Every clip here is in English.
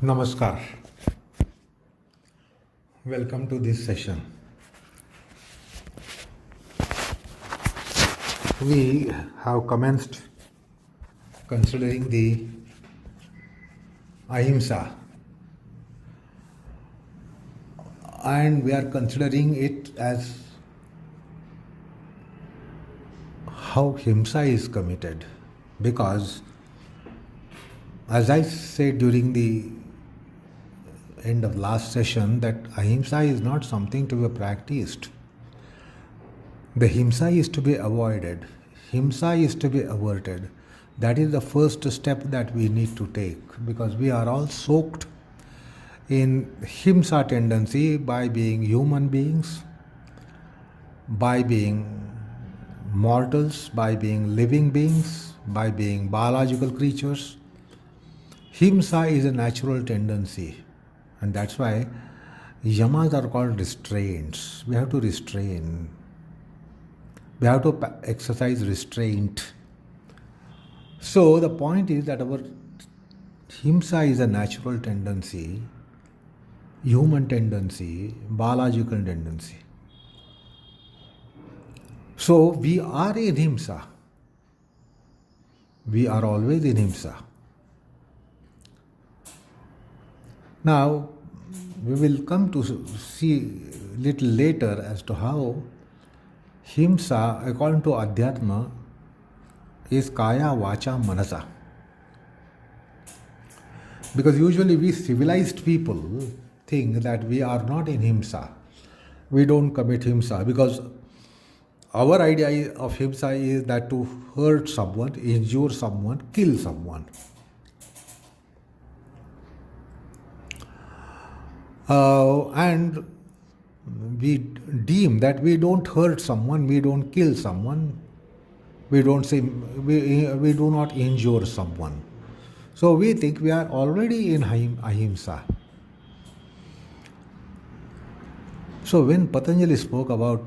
Namaskar. Welcome to this session. We have commenced considering the Ahimsa, and we are considering it as how Himsa is committed, because as I said during the end of last session, that Ahimsa is not something to be practiced. The Himsa is to be avoided. Himsa is to be averted. That is the first step that we need to take, because we are all soaked in Himsa tendency by being human beings, by being mortals, by being living beings, by being biological creatures. Himsa is a natural tendency, and that's why Yamas are called restraints. We have to restrain. We have to exercise restraint. So the point is that our Himsa is a natural tendency, human tendency, biological tendency. So we are in Himsa. We are always in Himsa. Now, we will come to see little later as to how Himsa, according to Adhyatma, is Kaya, Vacha, Manasa. Because usually we civilized people think that we are not in Himsa. We don't commit Himsa because our idea of Himsa is that to hurt someone, injure someone, kill someone. And we deem that we don't hurt someone, we don't kill someone, we do not injure someone. So we think we are already in Ahimsa. So when Patanjali spoke about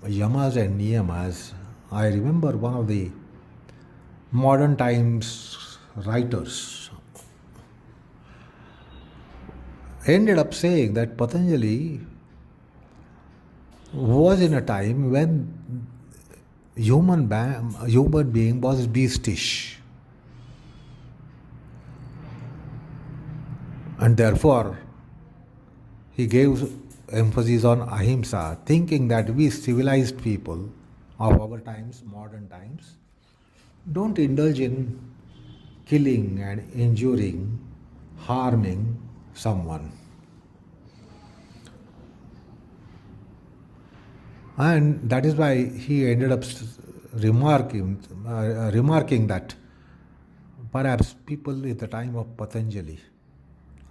Yamas and Niyamas, I remember one of the modern times writers ended up saying that Patanjali was in a time when human being was beastish, and therefore he gave emphasis on Ahimsa, thinking that we civilized people of our times, modern times, don't indulge in killing and injuring, harming someone. And that is why he ended up remarking that perhaps people at the time of Patanjali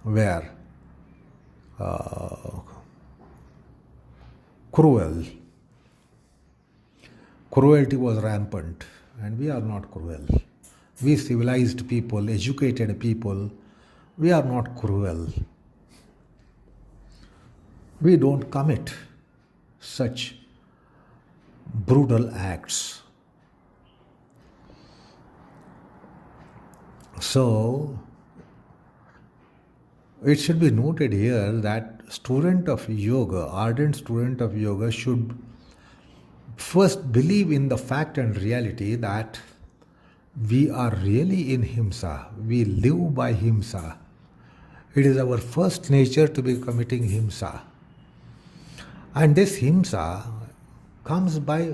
were cruel. Cruelty was rampant, and we are not cruel. We civilized people, educated people, we are not cruel. We don't commit such brutal acts. So, it should be noted here that student of yoga, ardent student of yoga, should first believe in the fact and reality that we are really in Himsa. We live by Himsa. It is our first nature to be committing Himsa. And this Himsa comes by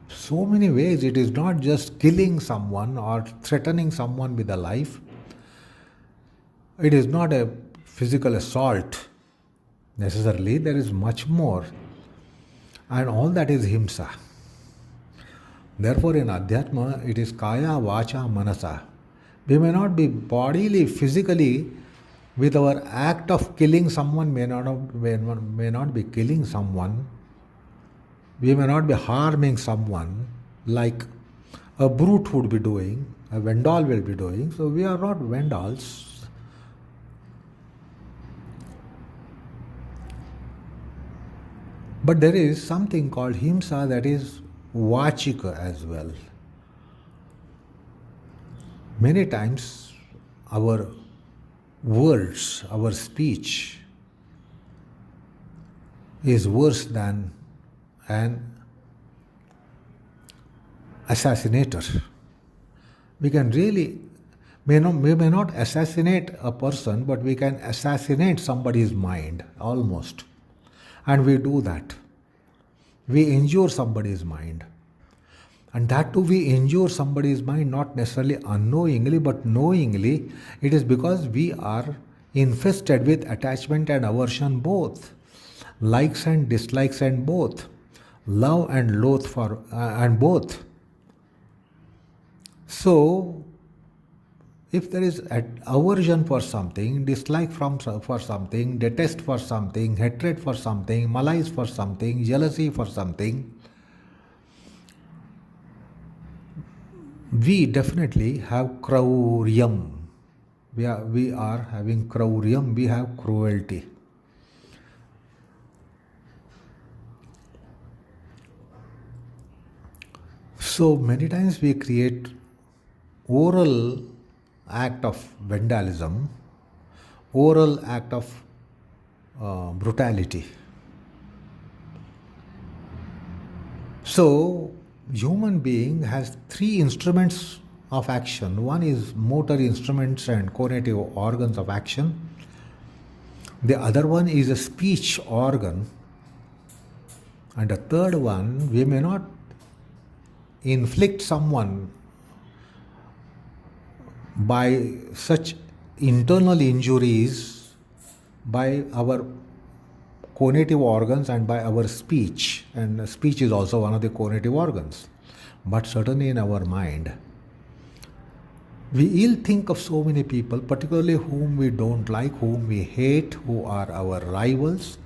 so many ways. It is not just killing someone or threatening someone with a life. It is not a physical assault necessarily. There is much more. And all that is Himsa. Therefore, in Adhyatma, it is Kaya, Vacha, Manasa. We may not be bodily, physically, with our act of killing someone, may not be killing someone. We may not be harming someone like a brute would be doing, a Vendal will be doing. So we are not Vendals. But there is something called Himsa that is Vachika as well. Many times our words, our speech is worse than an assassinator. We can really, we may not assassinate a person, but we can assassinate somebody's mind, almost. And we do that. We injure somebody's mind. And that too, we injure somebody's mind not necessarily unknowingly, but knowingly. It is because we are infested with attachment and aversion both, likes and dislikes and both, love and loathe for and both. So, if there is aversion for something, dislike for something, detest for something, hatred for something, malice for something, jealousy for something, we definitely have krauriam. We are having krauriam, we have cruelty. So many times we create oral act of vandalism, oral act of brutality. So, human being has three instruments of action. One is motor instruments and cognitive organs of action. The other one is a speech organ. And the third one, we may not inflict someone by such internal injuries by our cognitive organs and by our speech, and speech is also one of the cognitive organs, but certainly in our mind. We ill think of so many people, particularly whom we don't like, whom we hate, who are our rivals,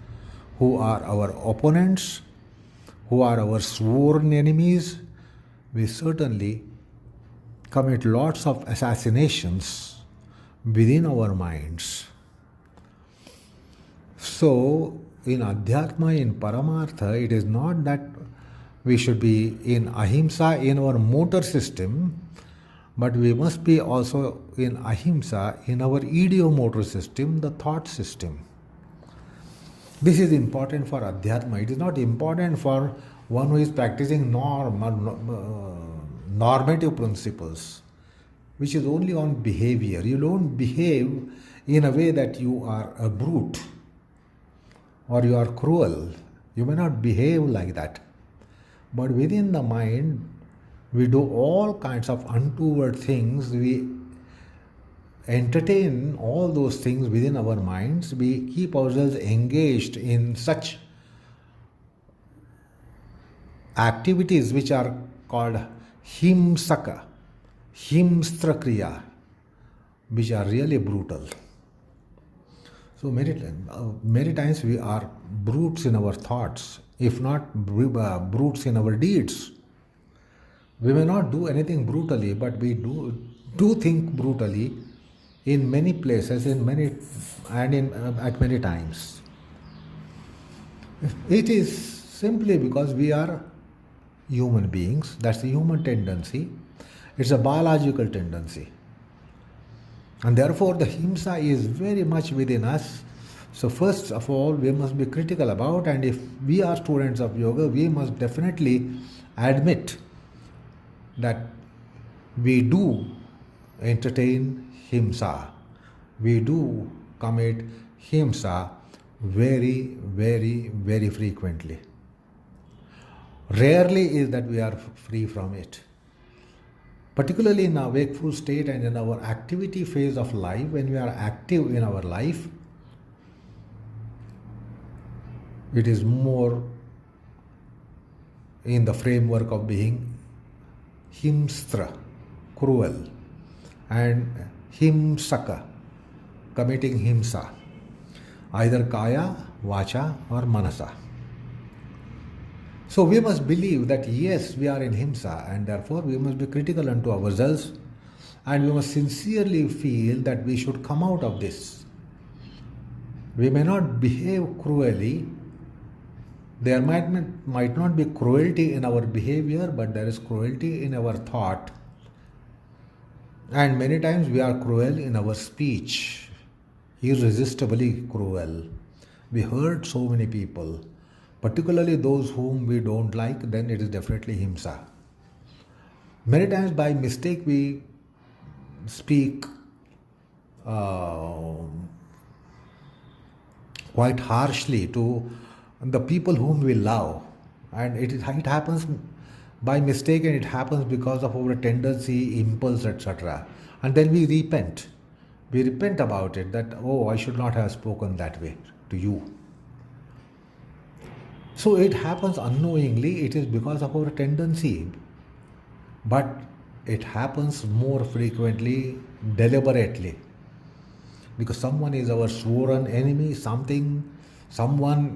who are our opponents, who are our sworn enemies. We certainly commit lots of assassinations within our minds. So, in Adhyatma, in Paramartha, it is not that we should be in Ahimsa in our motor system, but we must be also in Ahimsa in our ideo-motor system, the thought system. This is important for Adhyatma. It is not important for one who is practicing normative principles, which is only on behavior. You don't behave in a way that you are a brute or you are cruel. You may not behave like that. But within the mind, we do all kinds of untoward things. We entertain all those things within our minds. We keep ourselves engaged in such activities which are called himsaka, himstra which are really brutal. So many times we are brutes in our thoughts, if not brutes in our deeds. We may not do anything brutally, but we do think brutally in many places, at many times. It is simply because we are human beings. That's the human tendency. It's a biological tendency. And therefore the himsa is very much within us. So first of all, we must be critical about, and if we are students of yoga, we must definitely admit that we do entertain himsa. We do commit himsa very, very, very frequently. Rarely is that we are free from it. Particularly in our wakeful state and in our activity phase of life, when we are active in our life, it is more in the framework of being himstra, cruel, and himsaka, committing himsa, either kaya, vacha, or manasa. So we must believe that yes, we are in himsa, and therefore we must be critical unto ourselves, and we must sincerely feel that we should come out of this. We may not behave cruelly. There might not be cruelty in our behavior, but there is cruelty in our thought. And many times we are cruel in our speech. irresistibly cruel. We hurt so many people, particularly those whom we don't like, then it is definitely Himsa. Many times by mistake we speak uh, quite harshly to the people whom we love, and it happens by mistake, and it happens because of our tendency, impulse, etc. And then we repent about it, that oh, I should not have spoken that way to you. So it happens unknowingly, it is because of our tendency, but it happens more frequently deliberately, because someone is our sworn enemy, someone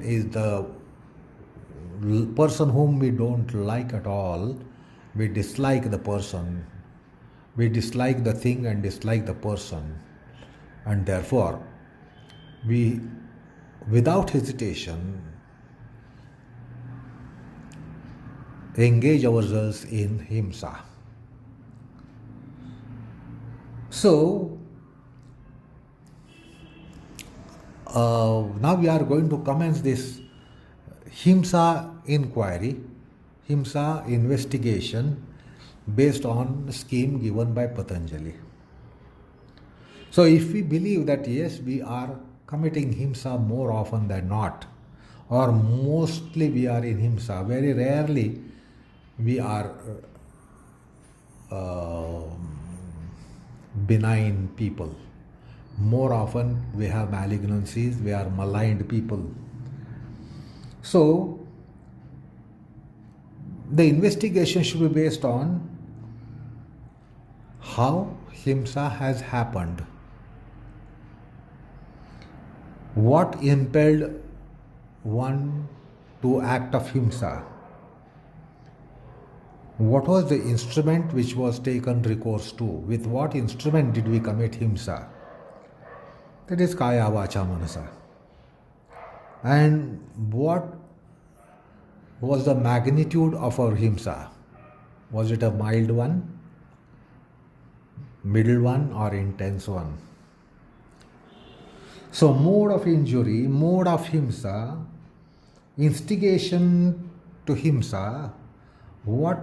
is the person whom we don't like at all. We dislike the person, we dislike the thing and dislike the person, and therefore we, without hesitation, engage ourselves in Himsa. So now we are going to commence this Himsa inquiry, Himsa investigation based on the scheme given by Patanjali. So if we believe that yes, we are committing Himsa more often than not, or mostly we are in Himsa, very rarely we are benign people. More often we have malignancies, we are maligned people. So the investigation should be based on how Himsa has happened, what impelled one to act of Himsa, what was the instrument which was taken recourse to, with what instrument did we commit Himsa, that is Kaya Vacha Manasa, and what was the magnitude of our Himsa. Was it a mild one, middle one, or intense one? So mode of injury, mode of Himsa, instigation to Himsa, what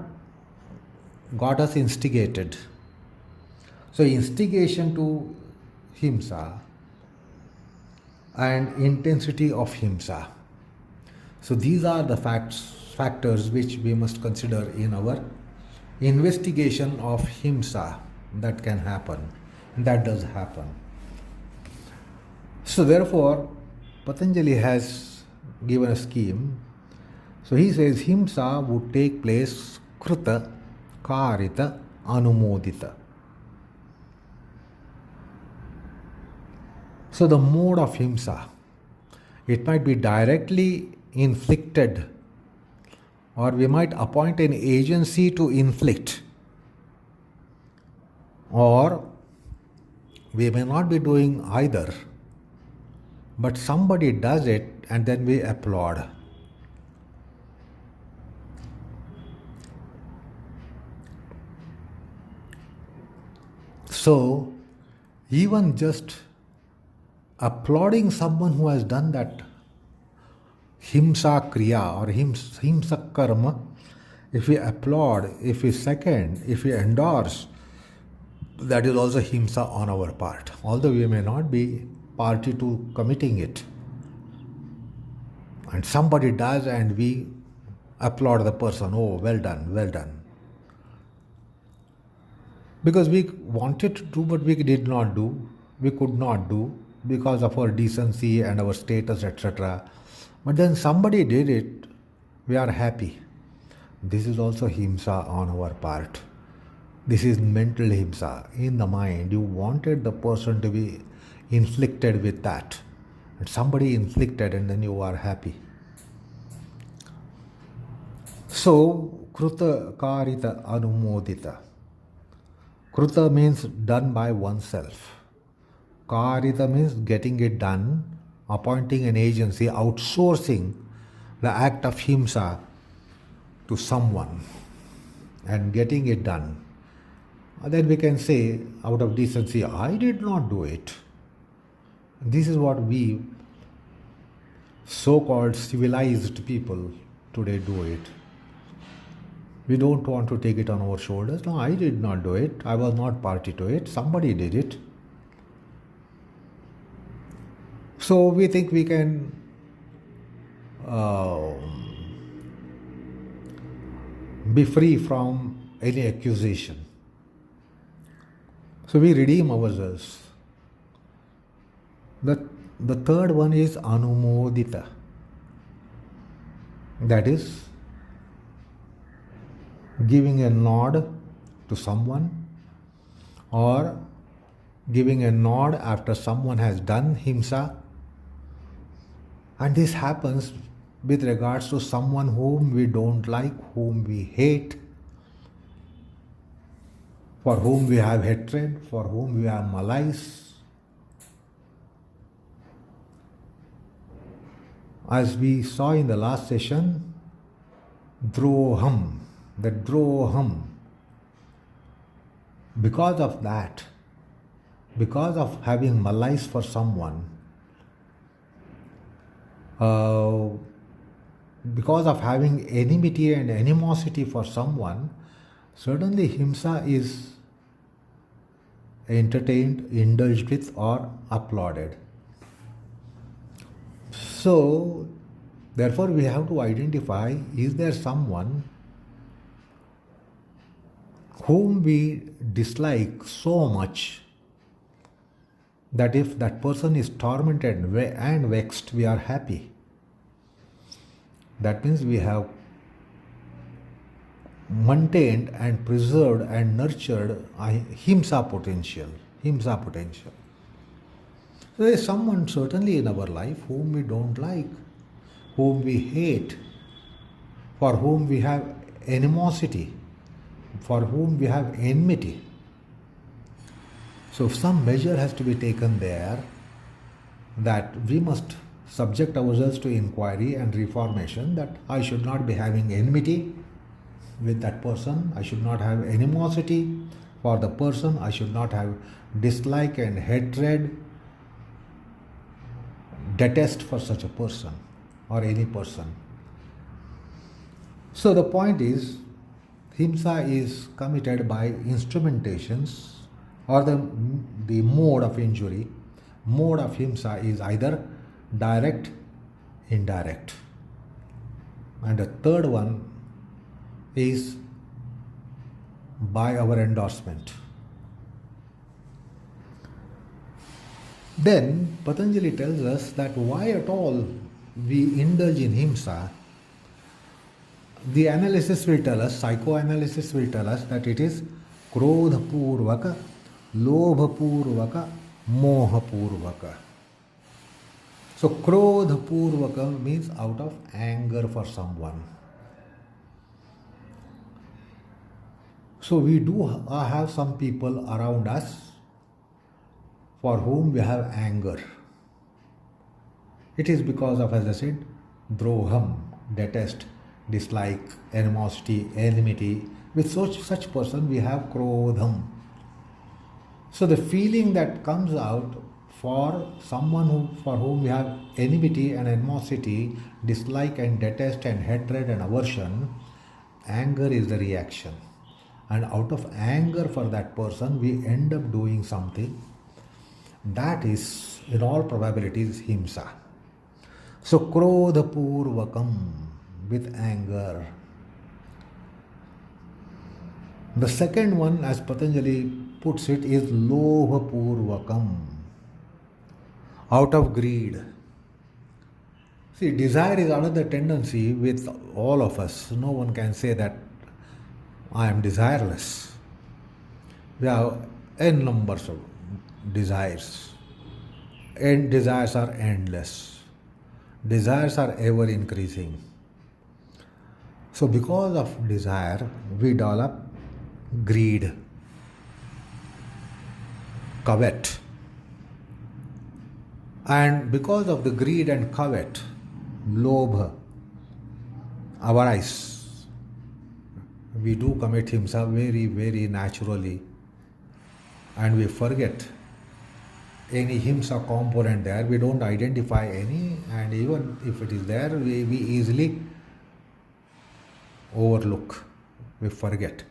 got us instigated? So instigation to Himsa and intensity of Himsa. So these are the factors which we must consider in our investigation of Himsa that can happen, and that does happen. So therefore, Patanjali has given a scheme. So he says Himsa would take place Kruta, Karita, Anumodita. So the mode of Himsa, it might be directly inflicted, or we might appoint an agency to inflict, or we may not be doing either, but somebody does it and then we applaud. So even just applauding someone who has done that Himsa Kriya or Himsa Karma, if we applaud, if we second, if we endorse, that is also Himsa on our part, although we may not be party to committing it. And somebody does and we applaud the person, oh, well done, well done. Because we wanted to do but we did not do, we could not do because of our decency and our status, etc. But then somebody did it, we are happy. This is also Himsa on our part. This is mental Himsa in the mind. You wanted the person to be inflicted with that, and somebody inflicted, and then you are happy. So Kruta Karita Anumodita. Kruta means done by oneself. Karita means getting it done, appointing an agency, outsourcing the act of Himsa to someone and getting it done. Then we can say out of decency, I did not do it. This is what we so-called civilized people today do it. We don't want to take it on our shoulders. No, I did not do it. I was not party to it. Somebody did it. So we think we can be free from any accusation. So we redeem ourselves. The third one is anumodita. That is giving a nod to someone or giving a nod after someone has done himsa. And this happens with regards to someone whom we don't like, whom we hate, for whom we have hatred, for whom we have malice. As we saw in the last session, droham, the droham. Because of that, because of having malice for someone, because of having enmity and animosity for someone, certainly himsa is entertained, indulged with, or applauded. So, therefore, we have to identify, is there someone whom we dislike so much that if that person is tormented and vexed, we are happy. That means we have maintained and preserved and nurtured Ahimsa potential. So there is someone certainly in our life whom we don't like, whom we hate, for whom we have animosity, for whom we have enmity. So some measure has to be taken there, that we must subject ourselves to inquiry and reformation, that I should not be having enmity with that person, I should not have animosity for the person, I should not have dislike and hatred, detest for such a person or any person. So the point is, himsa is committed by instrumentations or the mode of injury. Mode of himsa is either direct, indirect. And the third one is by our endorsement. Then Patanjali tells us that why at all we indulge in himsa. The analysis will tell us, psychoanalysis will tell us that it is krodha purvaka, lobha purvaka, moha purvaka. So krodha purvaka means out of anger for someone. So we do have some people around us for whom we have anger. It is because of, as I said, droham, detest, dislike, animosity, enmity. With such person we have krodham. So the feeling that comes out for someone for whom we have enmity and animosity, dislike and detest and hatred and aversion, anger is the reaction. And out of anger for that person, we end up doing something. That is, in all probabilities, himsa. So, krodha purvakam, with anger. The second one, as Patanjali puts it, is lobha purvakam, out of greed. See, desire is another tendency with all of us. No one can say that I am desireless. We have n numbers of desires, and desires are endless. Desires are ever increasing. So because of desire, we develop greed, covet. And because of the greed and covet, lobha, avarice, we do commit himsa very, very naturally, and we forget any himsa component there. We don't identify any, and even if it is there, we easily overlook, we forget.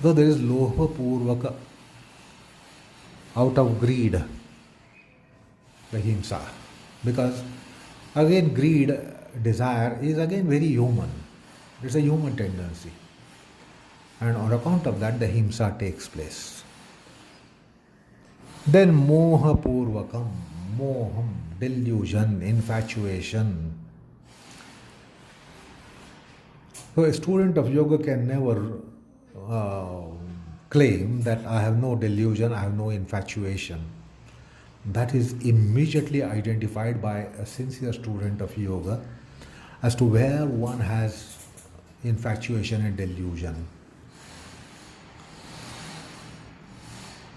So there is loha purvaka, out of greed, the himsa. Because again, greed, desire is again very human. It's a human tendency. And on account of that, the himsa takes place. Then moha purvakam, moham, delusion, infatuation. So a student of yoga can never claim that I have no delusion, I have no infatuation. That is immediately identified by a sincere student of yoga as to where one has infatuation and delusion.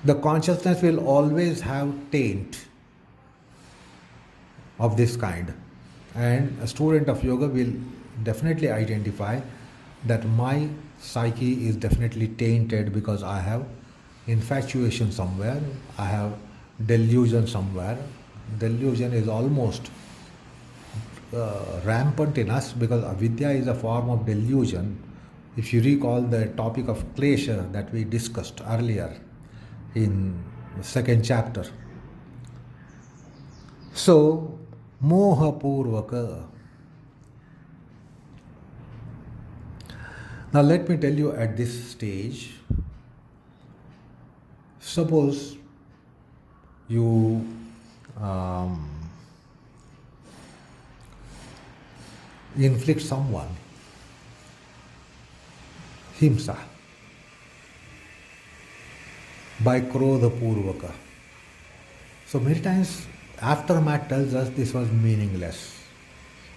The consciousness will always have taint of this kind, and a student of yoga will definitely identify that my psyche is definitely tainted because I have infatuation somewhere, I have delusion somewhere. Delusion is almost rampant in us because avidya is a form of delusion. If you recall the topic of klesha that we discussed earlier in the second chapter. So, moha purvaka. Now let me tell you at this stage, suppose you inflict someone himsa by krodha purvaka. So many times aftermath tells us this was meaningless.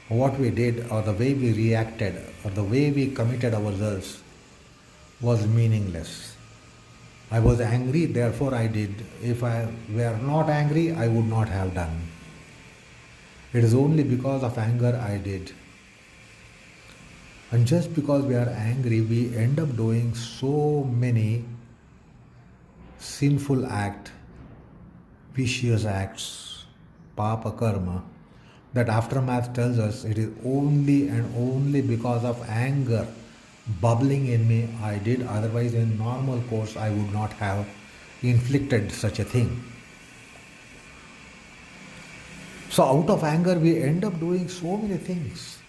What we did or the way we reacted or the way we committed ourselves was meaningless. I was angry, therefore I did. If I were not angry, I would not have done. It is only because of anger I did. And just because we are angry, we end up doing so many sinful acts, vicious acts, papa karma, that aftermath tells us it is only and only because of anger bubbling in me I did, otherwise in normal course I would not have inflicted such a thing. So out of anger we end up doing so many things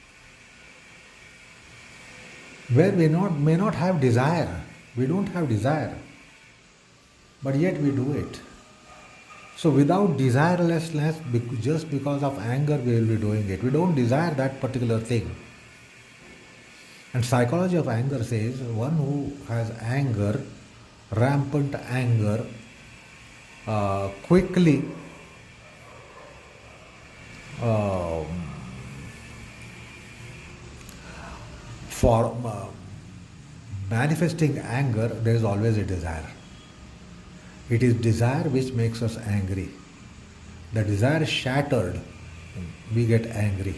where we may not have desire, we don't have desire, but yet we do it. So without desirelessness, just because of anger we will be doing it. We don't desire that particular thing. And psychology of anger says one who has anger, rampant anger, quickly for manifesting anger, there is always a desire. It is desire which makes us angry. The desire is shattered, we get angry.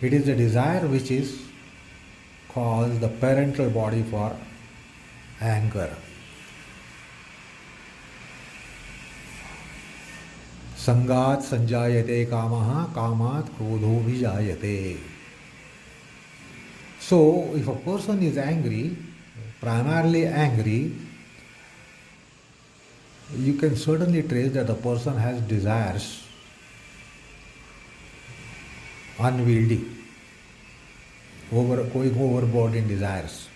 It is the desire which is cause the parental body for anger. Sangat sanjayate kamaha, kamat krodho vijayate. So, if a person is angry, primarily angry, you can certainly trace that the person has desires unwieldy, going overboard in desires.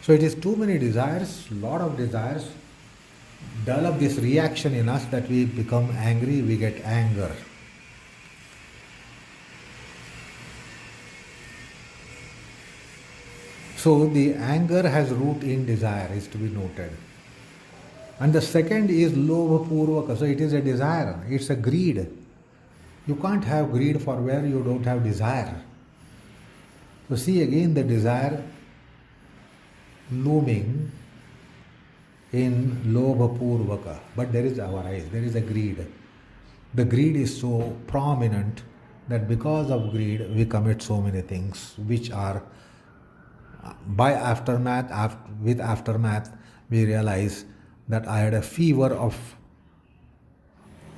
So it is too many desires, lot of desires develop this reaction in us that we become angry, we get anger. So the anger has root in desire, is to be noted. And the second is lobha purvaka. So it is a desire, it's a greed. You can't have greed for where you don't have desire. So see again the desire looming in lobha purvaka. But there is avarice, there is a greed. The greed is so prominent that because of greed we commit so many things which are by aftermath, with aftermath we realize that I had a fever of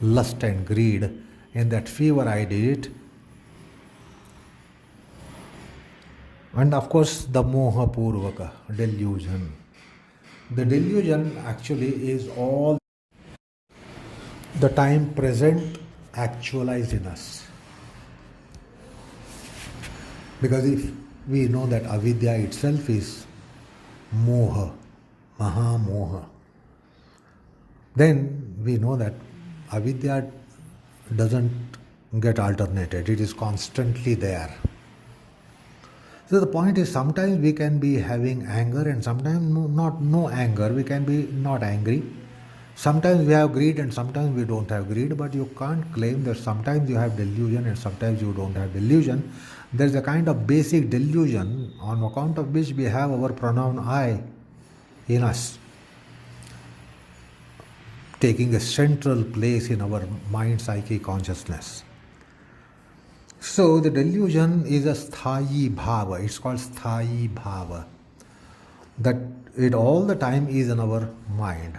lust and greed. In that fever I did it. And of course the moha purvaka, delusion. The delusion actually is all the time present actualized in us. Because if we know that avidya itself is moha, maha moha, then we know that avidya doesn't get alternated, it is constantly there. So the point is, sometimes we can be having anger and sometimes no anger, we can be not angry. Sometimes we have greed and sometimes we don't have greed, but you can't claim that sometimes you have delusion and sometimes you don't have delusion. There is a kind of basic delusion on account of which we have our pronoun I in us, taking a central place in our mind, psyche, consciousness. So the delusion is a sthayi bhava, it's called sthayi bhava, that it all the time is in our mind.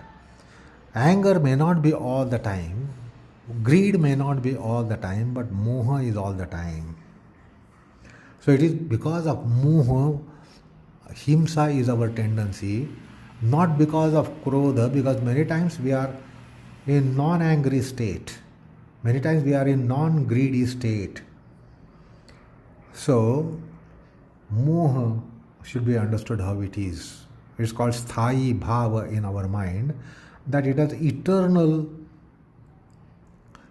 Anger may not be all the time, greed may not be all the time, but moha is all the time. So it is because of moha, himsa is our tendency, not because of krodha, because many times we are in non-angry state, many times we are in non-greedy state. So moha should be understood how it is. It's called sthayi bhava in our mind, that it has eternal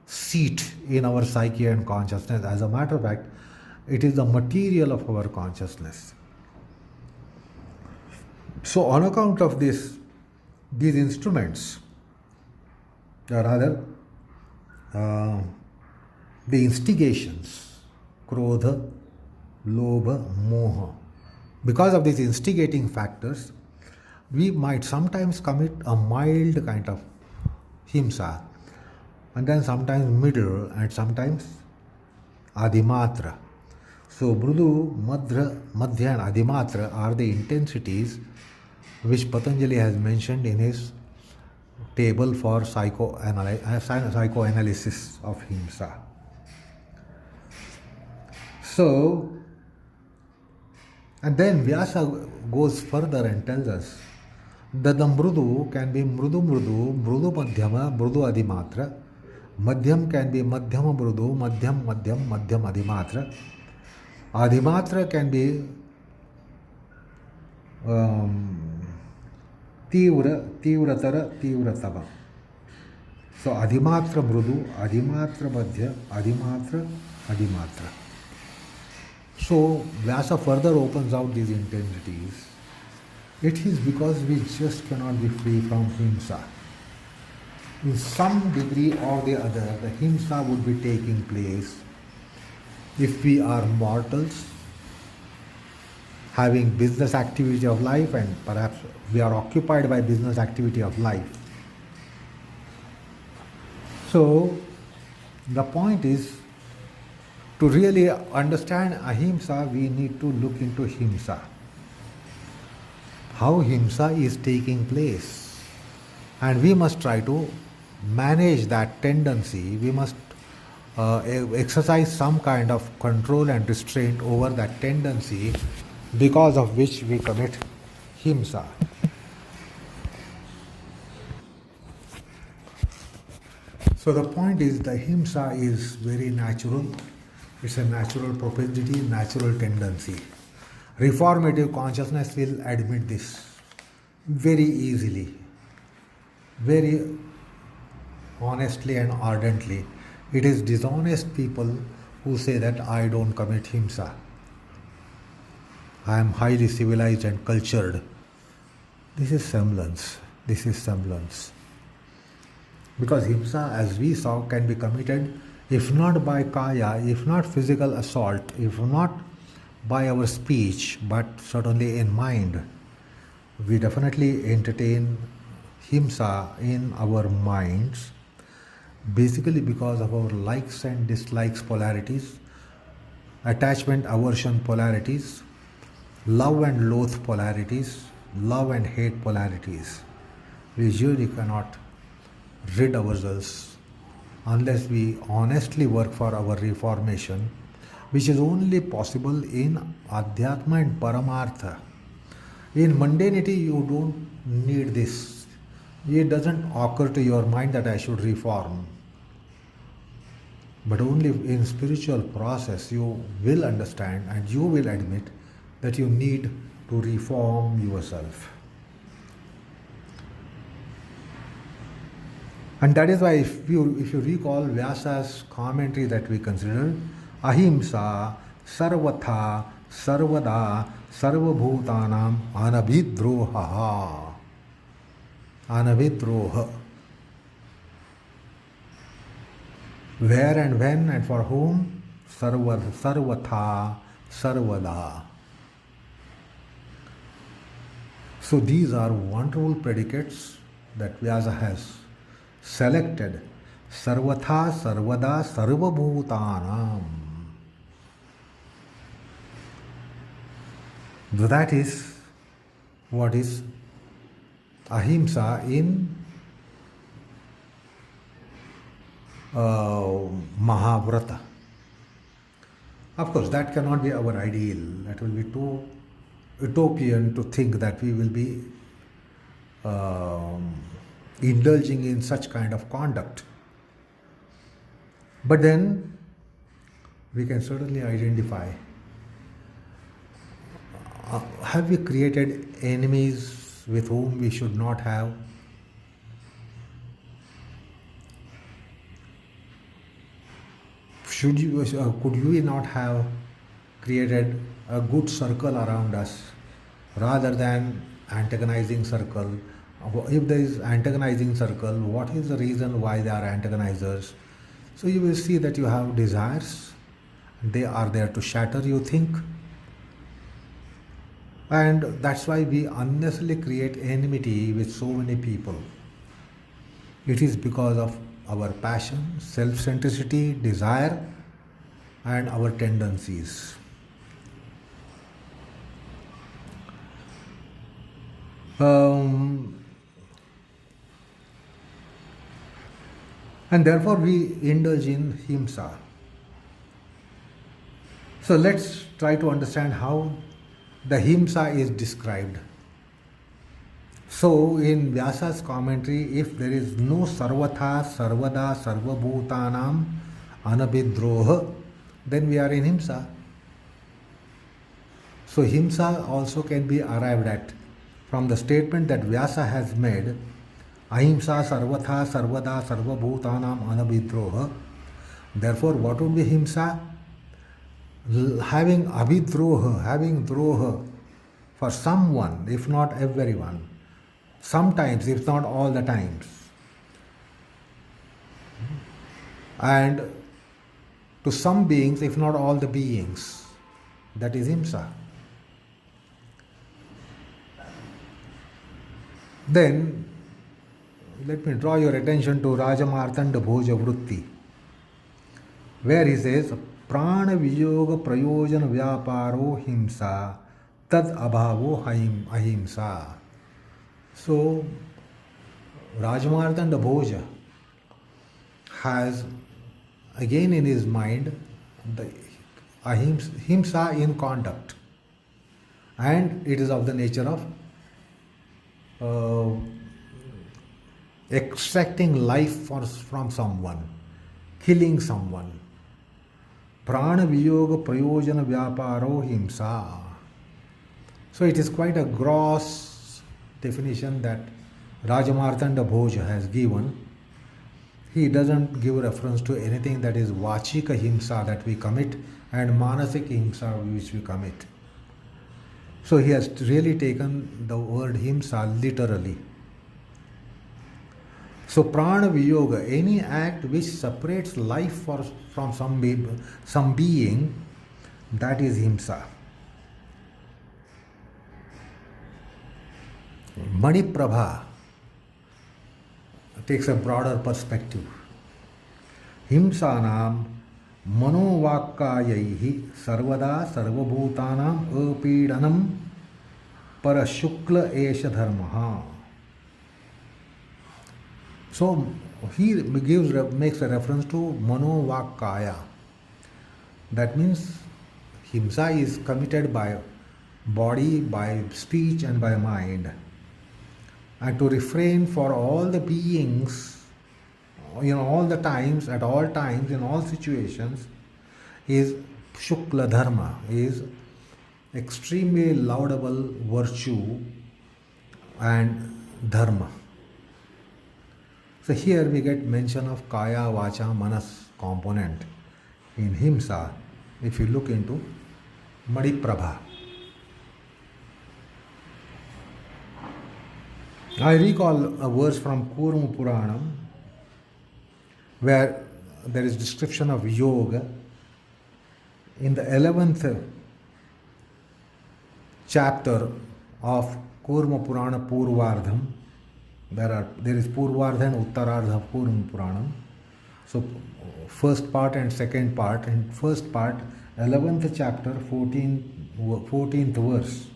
seat in our psyche and consciousness. As a matter of fact, it is the material of our consciousness. So on account of this, these instruments, or rather the instigations, krodha, lobha, moha, because of these instigating factors, we might sometimes commit a mild kind of himsa, and then sometimes middle, and sometimes adhimatra. So mrudu, madhya and adhimatra are the intensities which Patanjali has mentioned in his table for psychoanalysis of himsa. So, and then Vyasa goes further and tells us that the mrudu can be mrudu madhyama, mrudu adhimatra. Madhyam can be madhyama mrudu, madhyam adhimatra. Adhimatra can be tivratara, tivratava. So adhimatra mrudu, adhimatra madhya, adhimatra, adhimatra. So Vyasa further opens out these intensities. It is because we just cannot be free from himsa. In some degree or the other, the himsa would be taking place if we are mortals, having business activity of life, and perhaps we are occupied by business activity of life. So the point is, to really understand ahimsa, we need to look into himsa. How himsa is taking place. And we must try to manage that tendency. We must exercise some kind of control and restraint over that tendency, because of which we commit himsa. So the point is, the himsa is very natural. It's a natural propensity, natural tendency. Reformative consciousness will admit this very easily, very honestly and ardently. It is dishonest people who say that I don't commit himsa. I am highly civilized and cultured. This is semblance. This is semblance. Because himsa, as we saw, can be committed if not by kaya, if not physical assault, if not by our speech, but certainly in mind. We definitely entertain himsa in our minds, basically because of our likes and dislikes polarities, attachment aversion polarities, love and loathe polarities, love and hate polarities. We usually cannot rid ourselves unless we honestly work for our reformation, which is only possible in Adhyatma and Paramartha. In mundanity, you don't need this. It doesn't occur to your mind that I should reform. But only in spiritual process you will understand and you will admit that you need to reform yourself. And that is why if you recall Vyasa's commentary that we considered, Ahimsa sarvatha sarvada sarvabhutanam anabhidroha. Anabhidroha. Where and when and for whom? Sarvatha sarvada. So these are wonderful predicates that Vyasa has selected. Sarvatha sarvada sarvabhutanam. That is what is Ahimsa in Mahavrata. Of course, that cannot be our ideal. That will be too utopian to think that we will be indulging in such kind of conduct. But then we can certainly identify, have we created enemies with whom we should not have? Could you not have created a good circle around us rather than antagonizing circle? If there is antagonizing circle, what is the reason why they are antagonizers? So you will see that you have desires. They are there to shatter, you think. And that's why we unnecessarily create enmity with so many people. It is because of our passion, self-centricity, desire, and our tendencies. And therefore we indulge in himsa. So let's try to understand how the himsa is described. So in Vyasa's commentary, if there is no sarvatha, sarvada, sarvabhutanam, anabhidroha, then we are in himsa. So himsa also can be arrived at from the statement that Vyasa has made, ahimsa sarvatha, sarvada, sarvabhutanam, anabhidroha. Therefore, what would be himsa? Having abhidroha, having droha for someone, if not everyone. Sometimes, if not all the times. And to some beings, if not all the beings. That is himsa. Then, let me draw your attention to Rajamartanda Bhoja Vritti, where he says, Prana Viyoga Prayojana Vyaparo Himsa Tad Abhavo Ahimsa. So, Rajamartanda Bhoja has again in his mind the himsa in conduct, and it is of the nature of extracting life from someone, killing someone. Prana Viyoga Prayojana Vyaparo Himsa. So it is quite a gross definition that Rajamartanda Bhoja has given. He doesn't give reference to anything that is Vachika Himsa that we commit and Manasik Himsa which we commit. So he has really taken the word Himsa literally. So Prana Viyoga, any act which separates life from some being, that is Himsa. Mani Prabha takes a broader perspective. Himsanam manovakkayahi sarvada sarvabhutanam apidanam parashukla esha dharmaha. So he makes a reference to mano vak kaya. That means himsa is committed by body, by speech and by mind. And to refrain for all the beings, all the times, at all times, in all situations, is Shukla Dharma, is extremely laudable virtue and Dharma. So here we get mention of Kaya, Vacha, Manas component in Himsa if you look into Madiprabha. I recall a verse from Kurma Puranam where there is description of yoga. In the 11th chapter of Kurma Purana Purvardham, there is Purvardha and Uttarardha of Kurma Puranam. So first part and second part. In first part, 11th chapter, 14th verse.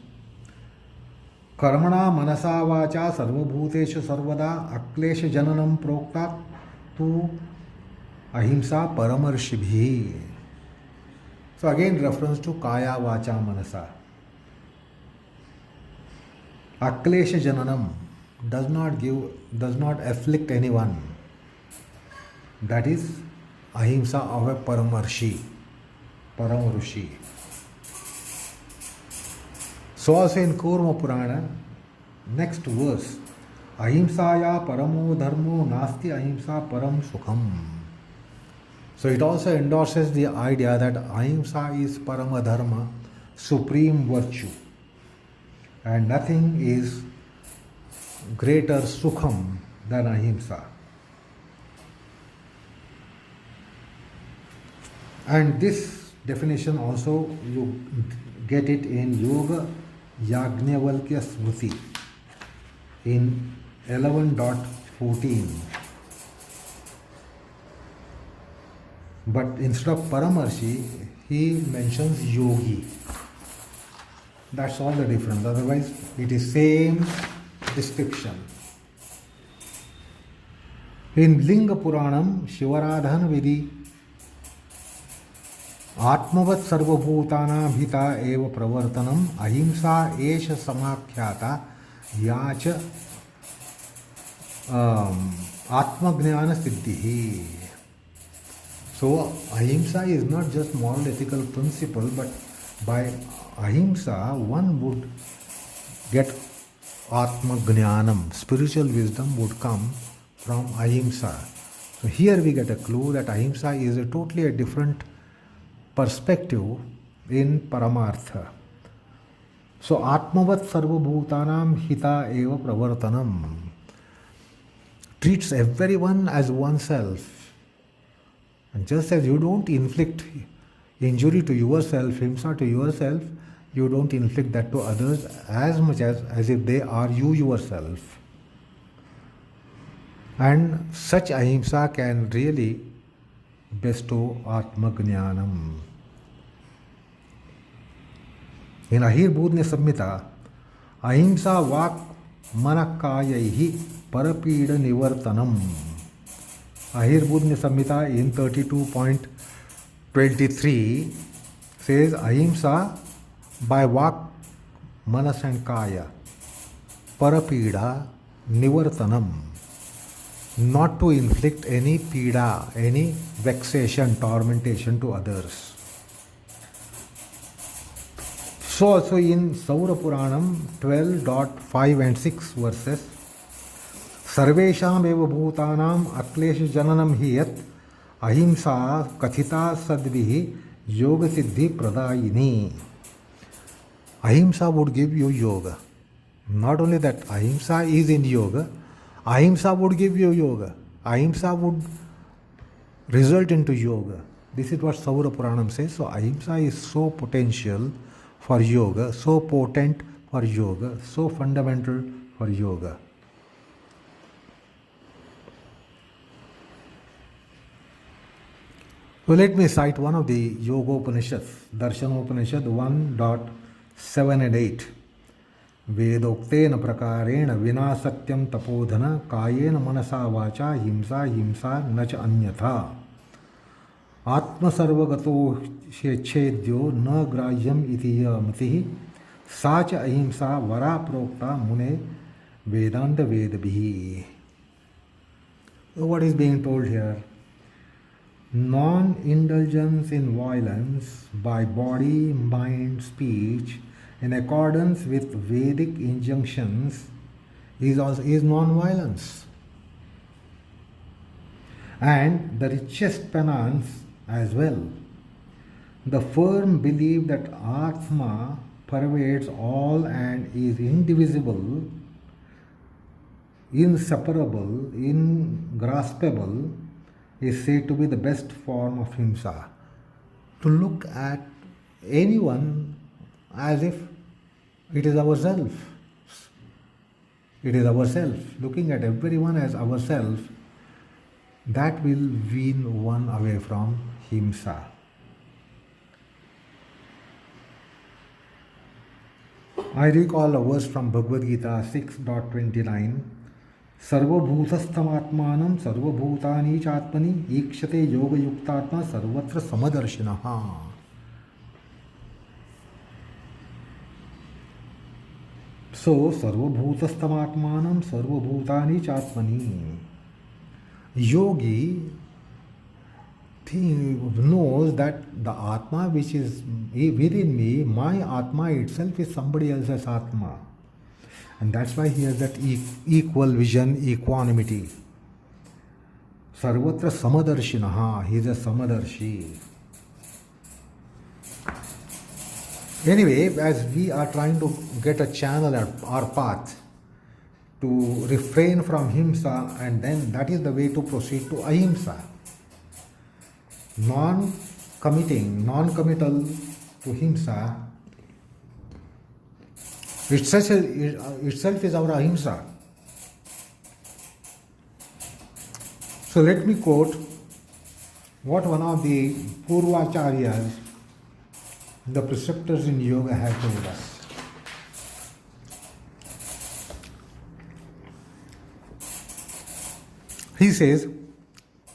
Karmana manasa vacha sarvabhuteshu sarvada aklesha jananam prokta tu ahimsa paramarsibhi. So again reference to kaya vacha manasa. Aklesha jananam does not afflict anyone. That is ahimsa of a paramarshi. So also in Kurma Purana, next verse, ahimsaya paramo dharmo nasti ahimsa param sukham. So it also endorses the idea that ahimsa is parama dharma, supreme virtue, and nothing is greater sukham than ahimsa. And this definition also you get it in Yoga Yajnavalkya Smriti in 11.14. But instead of Paramarshi, he mentions Yogi. That's all the difference. Otherwise, it is same description. In Linga Puranam, Shivaradhan Vidhi आत्मवत् सर्वभूतानां हिता एव प्रवर्तनम अहिंसा एष समाख्याता याच आत्मज्ञान सिद्धि. So ahimsa is not just moral ethical principle, but by ahimsa one would get atmajnanam, spiritual wisdom would come from ahimsa. So here we get a clue that ahimsa is a totally different perspective in Paramartha. So Atmavat Sarvabhutanam Hita Eva Pravartanam treats everyone as oneself. And just as you don't inflict injury to yourself, himsa to yourself, you don't inflict that to others as much as if they are you yourself. And such ahimsa can really bestow Atmajnanam. In Ahirbudnya Samhita, ahimsa vak manakayaihi parapida nivartanam. Ahirbudnya Samhita in 32.23 says ahimsa by vak, manas and kaya, parapida nivartanam, not to inflict any pida, any vexation, tormentation to others. So also in Saura Puranam 12.5 and 6 verses, Sarvesham eva bhutanam aklesha jananam hiyat ahimsa kathita sadvihi yoga siddhi pradayini. Ahimsa would give you yoga. Not only that, ahimsa is in yoga, ahimsa would give you yoga. Ahimsa would result into yoga. This is what Saura Puranam says. So ahimsa is so potential for yoga, so potent for yoga, so fundamental for yoga. So let me cite one of the Yoga Upanishads, Darshana Upanishad 1.7 and 8, वेदोक्तेन प्रकारेण विना सत्यम तपोधन कायेन मनसा वाचा हिंसा हिंसा न च अन्यथा आत्मसर्वगतो छेद्यो न ग्राह्यम इति मतिः सा च अहिंसा वरा प्रोक्ता मुने वेदांत वेदभिः. What is being told here? Non-indulgence in violence by body, mind, speech in accordance with Vedic injunctions is non-violence. And the richest penance as well. The firm belief that Atma pervades all and is indivisible, inseparable, ingraspable, is said to be the best form of himsa. To look at anyone as if it is ourself. It is ourself. Looking at everyone as ourself, that will wean one away from himsa. I recall a verse from Bhagavad Gita 6.29. सर्वभूतस्थमात्मानं सर्वभूतानि चात्मनि ईक्षते योगयुक्तात्मा सर्वत्र समदर्शिनः. So सर्वभूतस्थमात्मानं सर्वभूतानि चात्मनि. Yogi knows that the Atma which is within me, my Atma itself is somebody else's Atma. And that's why he has that equal vision, equanimity. Sarvatra samadarshinaha, he is a samadarshi. Anyway, as we are trying to get a channel at our path to refrain from himsa, and then that is the way to proceed to ahimsa. Non-committal to himsa itself is our ahimsa. So let me quote what one of the Purvacharyas, the preceptors in yoga, have told us. He says,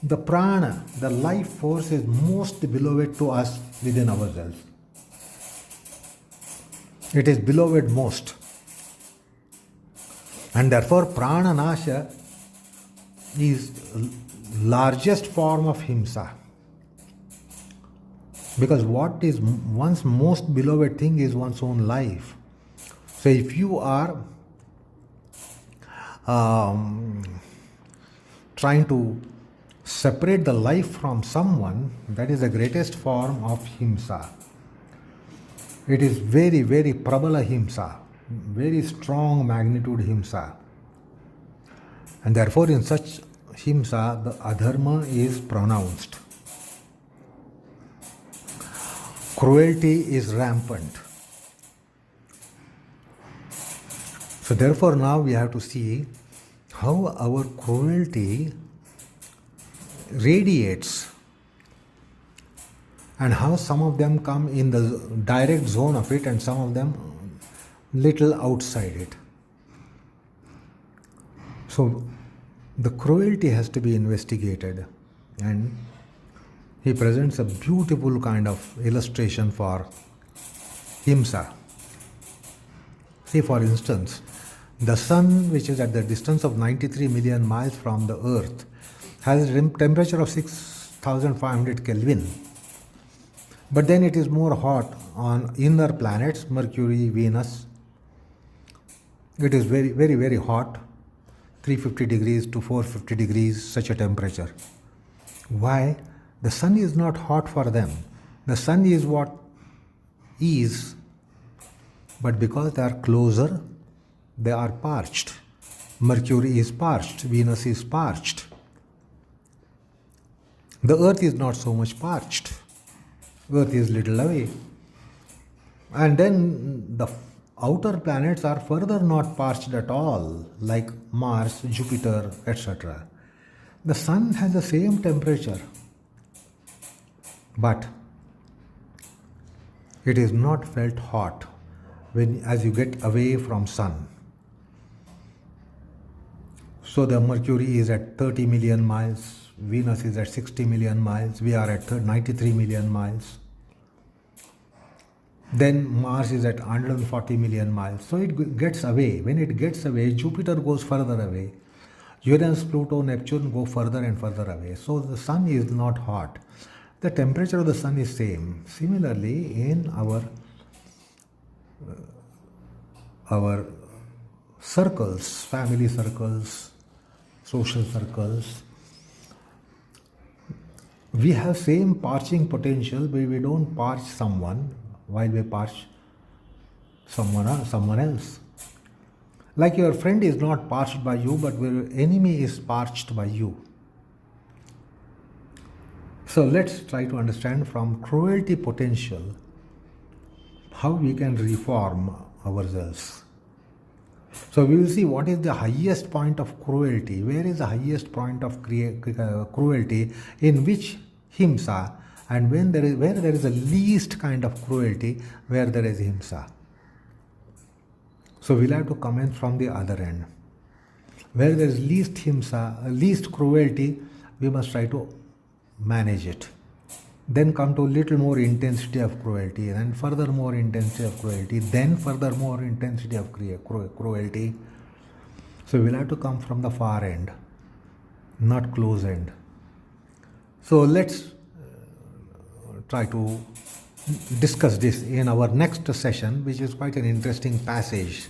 the prana, the life force, is most beloved to us within ourselves. It is beloved most. And therefore prana nasha is largest form of himsa. Because what is one's most beloved thing is one's own life. So if you are trying to separate the life from someone, that is the greatest form of himsa. It is very, very prabala himsa, very strong magnitude himsa. And therefore in such himsa, the adharma is pronounced. Cruelty is rampant. So therefore now we have to see how our cruelty radiates and how some of them come in the direct zone of it and some of them little outside it. So the cruelty has to be investigated, and he presents a beautiful kind of illustration for himsa. See, for instance, the sun, which is at the distance of 93 million miles from the earth, has a temperature of 6500 Kelvin. But then it is more hot on inner planets, Mercury, Venus. It is very, very, very hot, 350 degrees to 450 degrees, such a temperature. Why? The sun is not hot for them. The sun is what is, but because they are closer, they are parched. Mercury is parched, Venus is parched. The earth is not so much parched. Earth is little away. And then the outer planets are further not parched at all, like Mars, Jupiter, etc. The sun has the same temperature, but it is not felt hot. as you get away from sun. So the Mercury is at 30 million miles, Venus is at 60 million miles, we are at 93 million miles. Then Mars is at 140 million miles. So it gets away. When it gets away, Jupiter goes further away. Uranus, Pluto, Neptune go further and further away. So the sun is not hot. The temperature of the sun is same. Similarly, in our circles, family circles, social circles, we have same parching potential, but we don't parch someone while we parch someone else. Like your friend is not parched by you, but your enemy is parched by you. So let's try to understand from cruelty potential how we can reform ourselves. So we will see what is the highest point of cruelty, where is the highest point of cruelty, in which himsa, and where there is the least kind of cruelty, where there is himsa. So we'll have to comment from the other end. Where there is least himsa, least cruelty, we must try to manage it. Then come to little more intensity of cruelty, and further more intensity of cruelty, then further more intensity of cruelty. So we'll have to come from the far end, not close end. So let's try to discuss this in our next session, which is quite an interesting passage.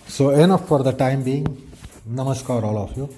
So enough for the time being. Namaskar all of you.